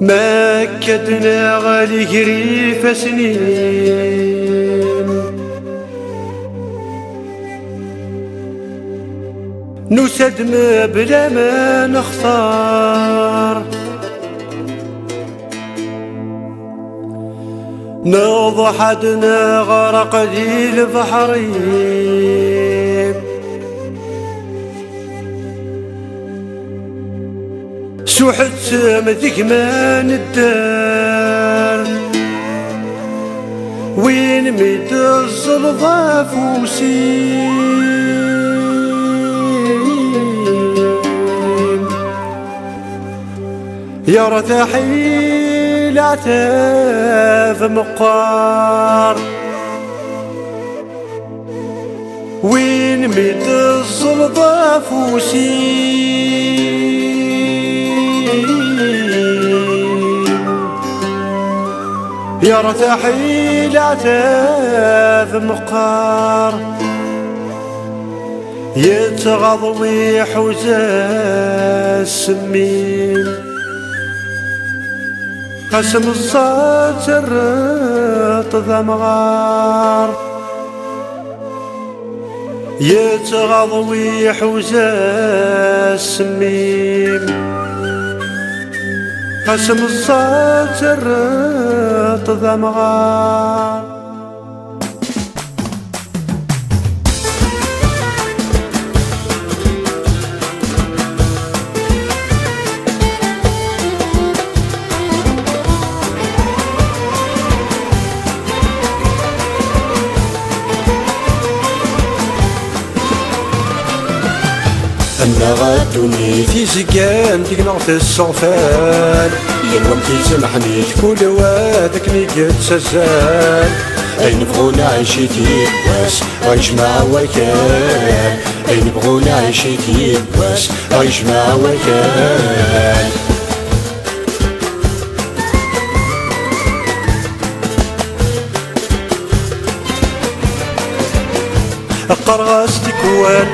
ما كدنا غالي قريفة سنين نسد ما بلا ما نختار نوض حدنا غرق ذي البحرين سوحت سامتك ما ندار وين ميت الظلظة فوسين يا رتاحي العتاف مقار وين ميت الظلظة فوسين يا رتاحي العتاف مقار يتغض ويحوز السمين قسم الصوت الرط ذا مغار يتغض ويحوز السمين قسم الصوت الرط ذا مغار أنا غادوني في زقان ديك نغت الصنفان يلوم تيسمحني كل وادك نيقت سزان أي نبغونا عيشيتي واس عيش مع وكان أي نبغونا عيشيتي واس عيش مع وكان القرغاس تكوان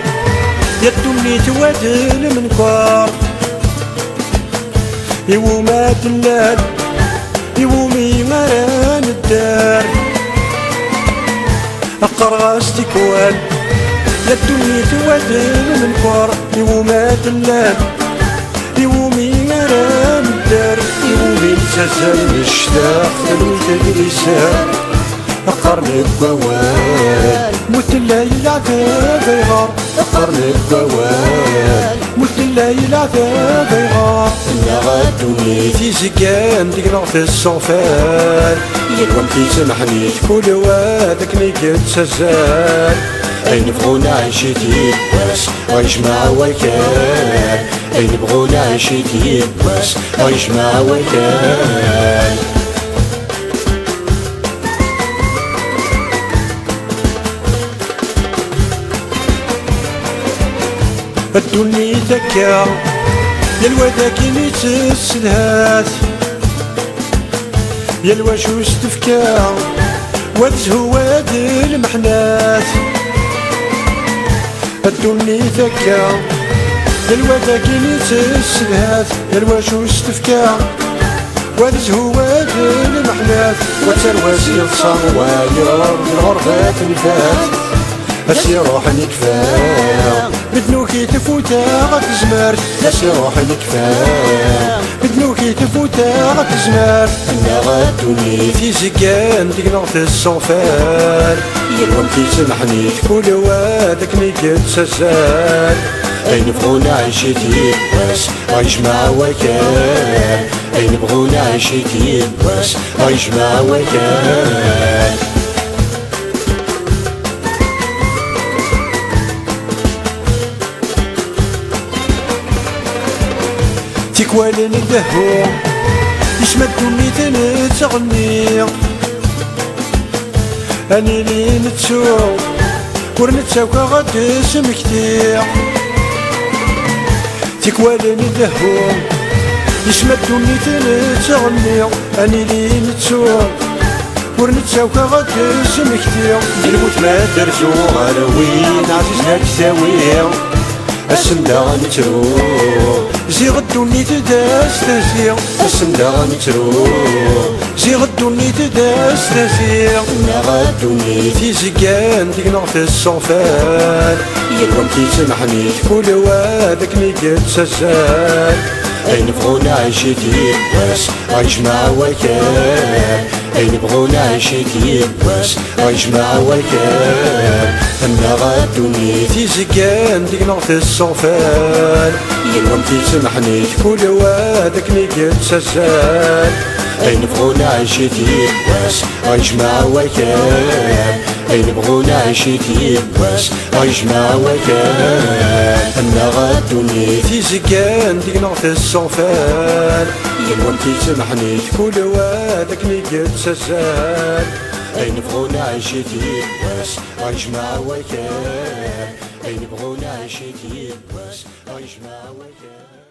يدوني توادل من كار يوما دلال يومي مران الدار القرغاس تكوان يدوني توادل من كار يوما دلال يومي مران الدار يومي نتزل مشتاق ثلوث الرسال قرن القوال موت الليل عذاب يغار قرن القوال موت الليل عذاب يغار إلا غادوني في زقان ديك نغت الصنفان يلوم تيسمحني كل وادك نيقت سزان أي نبغونا عيشيتي واس عيش مع وكان أي نبغونا عيشيتي واس عيش مع وكان الدنيا ذكا يلوى ذاكي تسلهات يلوى شو استفكا وتزهو واد المحنات الدنيا ذكا يلوى ذاكي تسلهات يلوى شو استفكا وتزهو واد المحنات وترواسي الصنوايا الغربات الفات أسي روحني كفاية بدنوكي تفوتا غتزمر أسي روحني كفاية بدنوكي تفوتا غتزمر أنا غادوني في زقان ديك نغت الصنفان يلوم تيسمحني كل وادك نيقت سزان أي نبغونا عيشيتي واس عيش مع وكان أي نبغونا عيشيتي واس عيش مع وكان تيكوالين الدهو يسمدوني تنتغني أني لي نتسوق ورنتساوكا غد سمكتير تيكوالين الدهو يسمدوني تنتغني أني لي نتسوق ورنتساوكا غد سمكتير الموت ما درزو غاروين عزيزنا كساوير السندا نترو زي غدوني تداس تزيغ السندا غنترو زي غدوني تداس تزيغ غدوني تيزقان ديك نغف الصوفان يلوم تيسمحني كل وادك نيقد سزان أين بغونا عيشتي بس عيش مع وكان أين بغونا عيشتي بس عيش مع وكان أنا غدوني تيزقان ديك نغف الصوفان يلوم تيسمحني كل وادك نيقد سزان أين بغونا عيشتي بس عيش مع وكان أين بغونا عيشتي بس عيش مع وكان أنا غدوني تيزقان ديك نغف الصوفان يلوم تيسمحني كل وادك نيقد سزان أين بغونا عيشتي بس عيش مع وكان أين بغونا عيشتي بس عيش مع وكان